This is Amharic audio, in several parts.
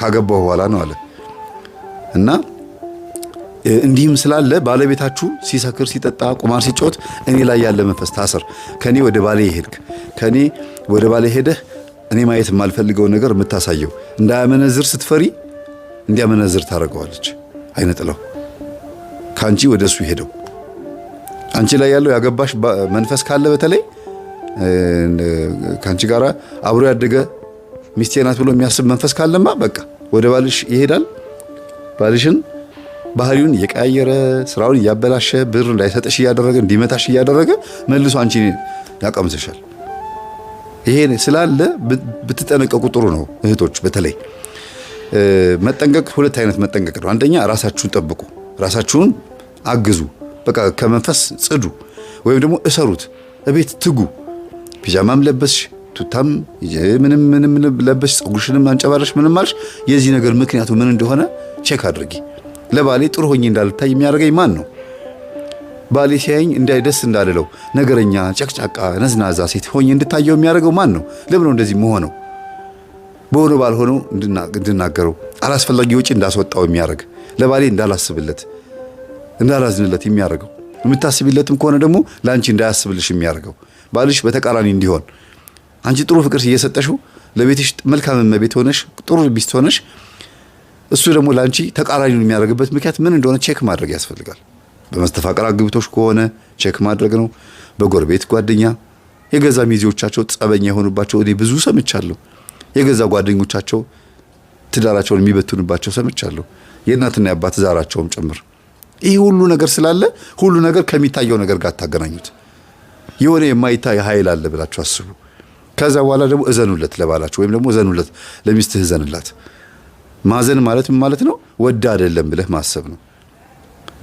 ካገባው በኋላ ነው አለ እና እንዲህም ስላለ ባለቤታችሁ ሲሰክር ሲጠጣ ቁማር ሲጫወት እኔ ላይ ያለ መንፈስ ታሰር ከኔ ወደ ባሌ ሄድክ ከኔ ወደ ባሌ ሄደህ እኔ ማየት የማልፈልገው ነገር የምታሳየው እንዳያመነዝር ስትፈሪ እንዲያመነዝር ታደርገዋለች አይነ ጥላው ካንቺ ወደሱ ሄደው አንቺ ላይ ያለው ያገባሽ መንፈስ ካለ በተለይ ካንቺ ጋራ አብሮ ያደገ ሚስቴ ናት ብሎ የሚያስብ መንፈስ ካለማ በቃ ወደ ባልሽ ይሄዳል ባልሽን ባህሪውን እየቀያየረ ስራውን እያበላሸ ብር እንዳይሰጥሽ እያደረገ እንዲመታሽ እያደረገ መልሶ አንቺ ያቀምስሻል ይሄ ስላለ ብትጠነቀቁ ጥሩ ነው እህቶች በተለይ መጠንቀቅ ሁለት አይነት መጠንቀቅ ነው አንደኛ ራሳችሁን ጠብቁ ራሳችሁን አግዙ በቃ ከመንፈስ ጽዱ ወይም ደግሞ እሰሩት እቤት ትጉ ፒጃማም ለበስሽ ቱታም ምንም ለበስሽ ጸጉርሽንም አንጨባረሽ ምንም ማልሽ የዚህ ነገር ምክንያቱ ምን እንደሆነ ቼክ አድርጊ ለባሌ ጥሩ ሆኜ እንዳልታይ የሚያደርገኝ ማን ነው ባሌ ሲያየኝ እንዳይደስ እንዳልለው ነገረኛ ጨቅጫቃ ነዝናዛ ሴት ሆኜ እንድታየው የሚያደርገው ማን ነው ለምን ነው እንደዚህ መሆነው በሆነ ባልሆነው እንድናገረው አላስፈላጊ ወጪ እንዳስወጣው የሚያደርግ ለባሌ እንዳላስብለት እንዳላዝንለት የሚያደርገው የምታስቢለትም ከሆነ ደግሞ ላንቺ እንዳያስብልሽ የሚያደርገው ባልሽ በተቃራኒ እንዲሆን አንቺ ጥሩ ፍቅር እየሰጠሽው ለቤትሽ መልካም መቤት ሆነሽ ጥሩ ቢስት ሆነሽ እሱ ደግሞ ላንቺ ተቃራኒውን የሚያደርግበት ምክንያት ምን እንደሆነ ቼክ ማድረግ ያስፈልጋል በመስተፋቀር አግብቶሽ ከሆነ ቼክ ማድረግ ነው በጎረቤት ጓደኛ የገዛ ሚዜዎቻቸው ጸበኛ የሆኑባቸው እኔ ብዙ ሰምቻለሁ የገዛ ጓደኞቻቸው ትዳራቸውን የሚበቱንባቸው ሰምቻለሁ የእናትና የአባት ዛራቸውም ጭምር ይሄ ሁሉ ነገር ስላለ ሁሉ ነገር ከሚታየው ነገር ጋር ታገናኙት የሆነ የማይታይ ኃይል አለ ብላችሁ አስቡ ከዛ በኋላ ደግሞ እዘኑለት ለባላችሁ ወይም ደግሞ እዘኑለት ለሚስትህ እዘንላት ማዘን ማለት ነው ወዳ አይደለም ብለህ ማሰብ ነው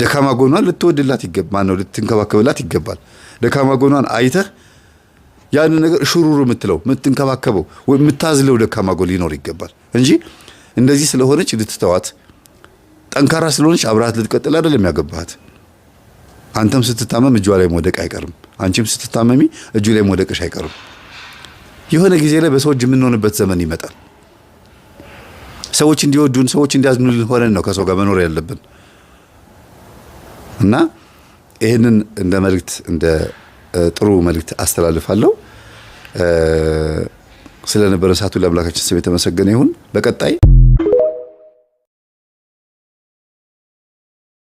ደካማ ጎኗን ልትወድላት ይገባል ነው ልትንከባከብላት ይገባል ደካማ ጎኗን አይተህ ያን ነገር ሽሩሩ የምትንከባከበው ወይ የምታዝለው ደካማ ጎል ሊኖር ይገባል እንጂ እንደዚህ ስለሆነች ልትተዋት ጠንካራ ስለሆነች አብራት ልትቀጥል አይደለም ያገባሃት አንተም ስትታመም እጇ ላይ መውደቅ አይቀርም አንቺም ስትታመሚ እጁ ላይ መውደቅሽ አይቀርም የሆነ ጊዜ ላይ በሰዎች የምንሆንበት ዘመን ይመጣል ሰዎች እንዲወዱን ሰዎች እንዲያዝኑልን ሆነን ነው ከሰው ጋር መኖር ያለብን እና ይሄንን እንደ መልእክት እንደ ጥሩ መልእክት አስተላልፋለሁ ስለነበረ ሰዓቱ ለአምላካችን ስም የተመሰገነ ይሁን በቀጣይ